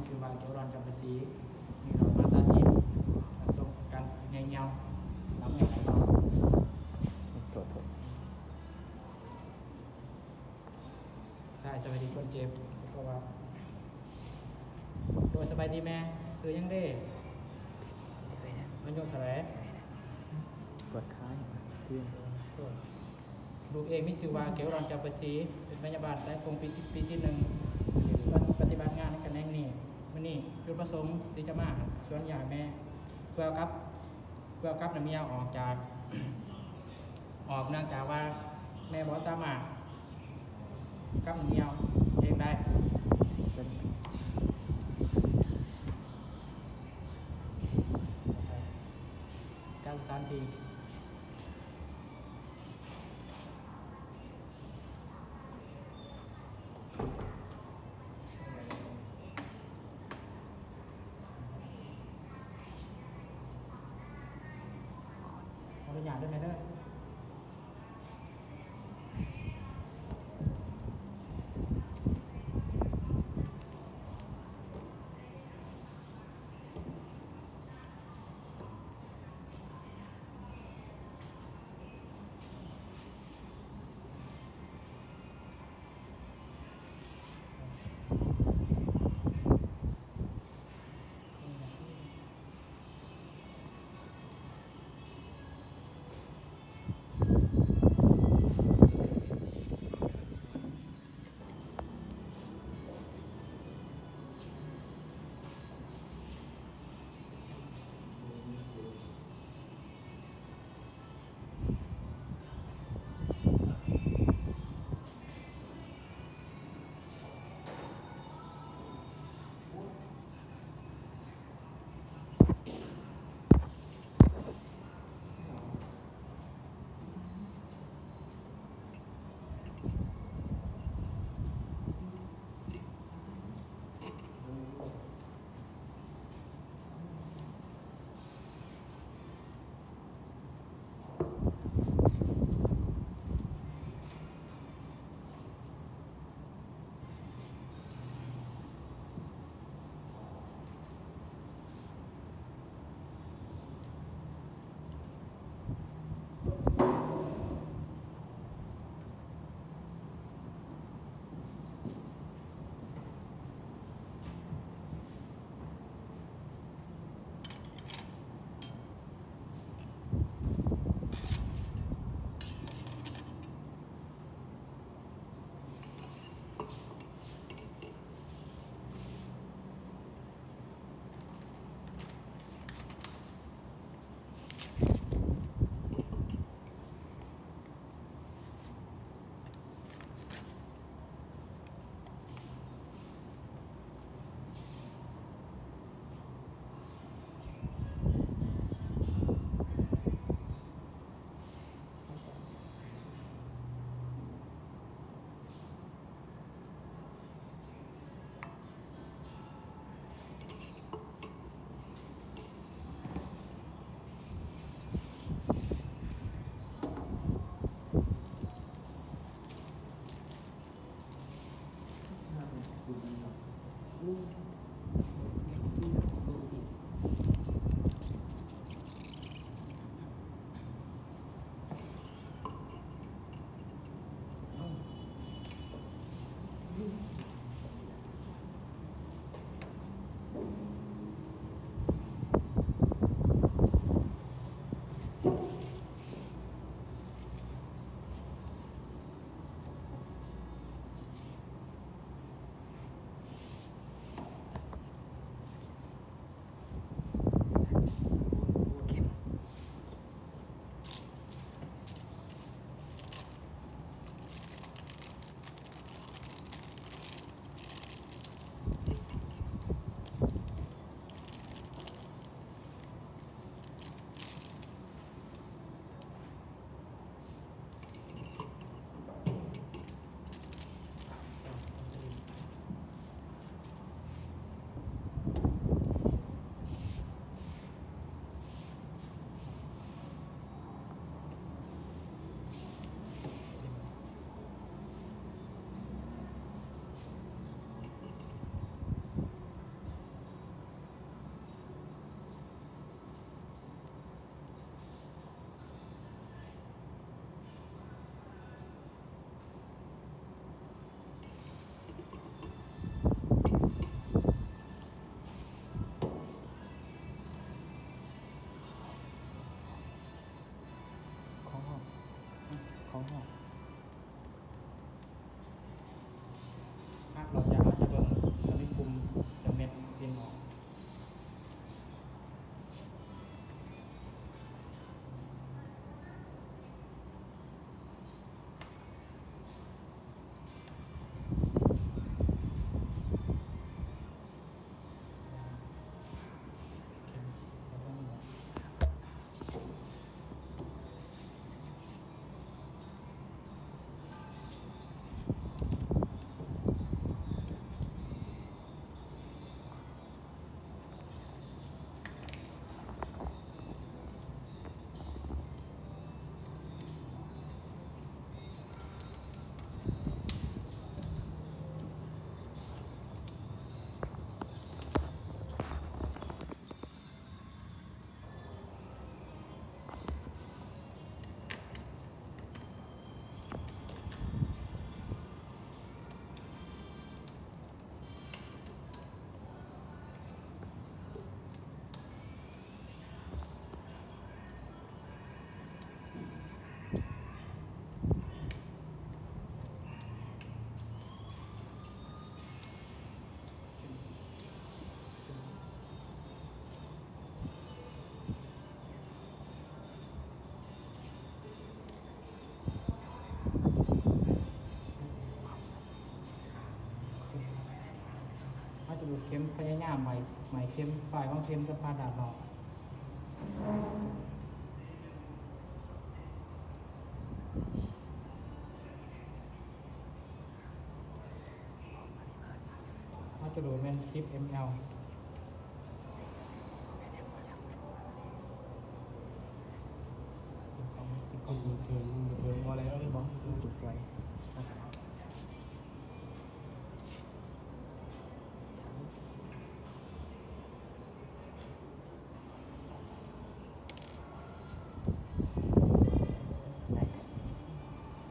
ชื่อว่าเกียวรอนจำปาสีมีเรามาสาธิตประสบการณ์เงาๆน้ำเหนียวเราถ่ายสบายดีคนเจ็บสุขภาพโดยสบายดีแม่ซื้อยังได้มันยกเท่าไหร่ปวดขาเที่ยงลูกเองมีชื่อว่าเกียวรอนจำปาสีเป็นพยาบาลสายกงปีที่1ปฏิบัติงานในกันแห่งนี้วันนี้จุดประสงค์ที่จะมาสวนยาแม่เพื่อกับน้ำเมียออกจาก เนื่องจากว่าแม่บอสามารถกับน้ำเมียเองได้การตามทีเอาตัวอย่างได้ไหมเด้อ ดูดเข็มพยายามไหมเข็มปลายของเข็มจะพาดาบออกเขาจะดูดเป็น10 ml คนดูเถิงว่าอะไรแล้วบอก จุดไฟนะครับ ได้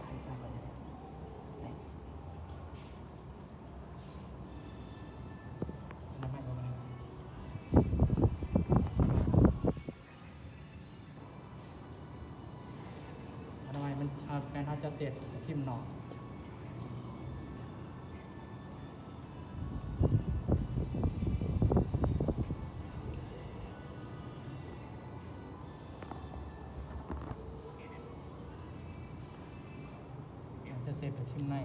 ถ่ายซ้ายก่อนนะได้ น้ำมันประมาณทำไมมันการเขาจะเสร็จทิมหนอกจะเสร็จกับทิมใน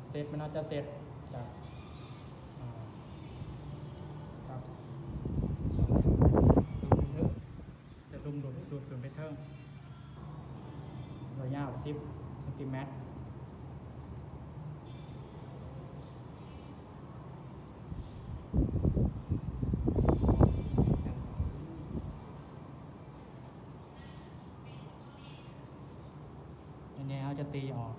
เสร็จมันจะเสร็จจากจากจะลุมดูดขึ้นไปเทิงระยะ10 เซนติเมตรอันนี้เขาจะตีออก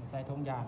ใส่ทงยาง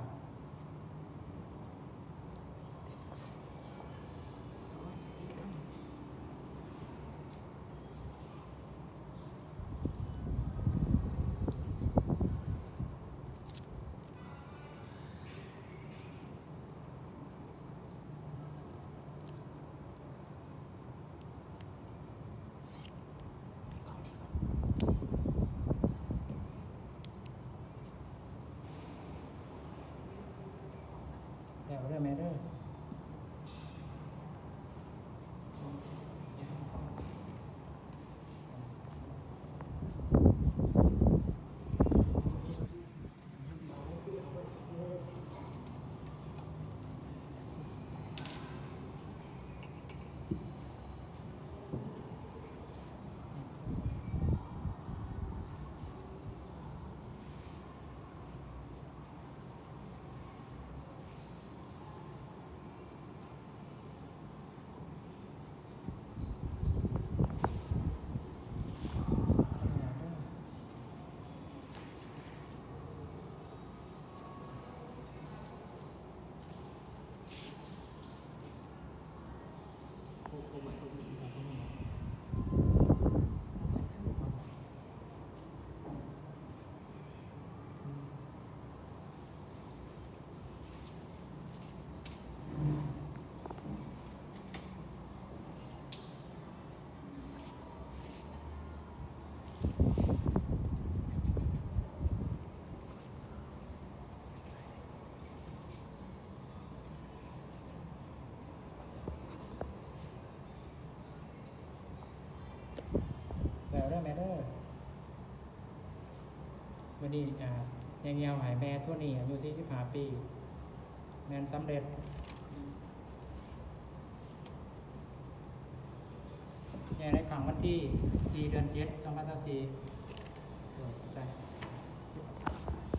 แล้วเด้อแม่เด้อวันนี้ยังเงียวหายแม่ทั่วนี้อายุ45 ปีงานสำเร็จแย่ในขังวันที่4 เดือน 7 2024ใช่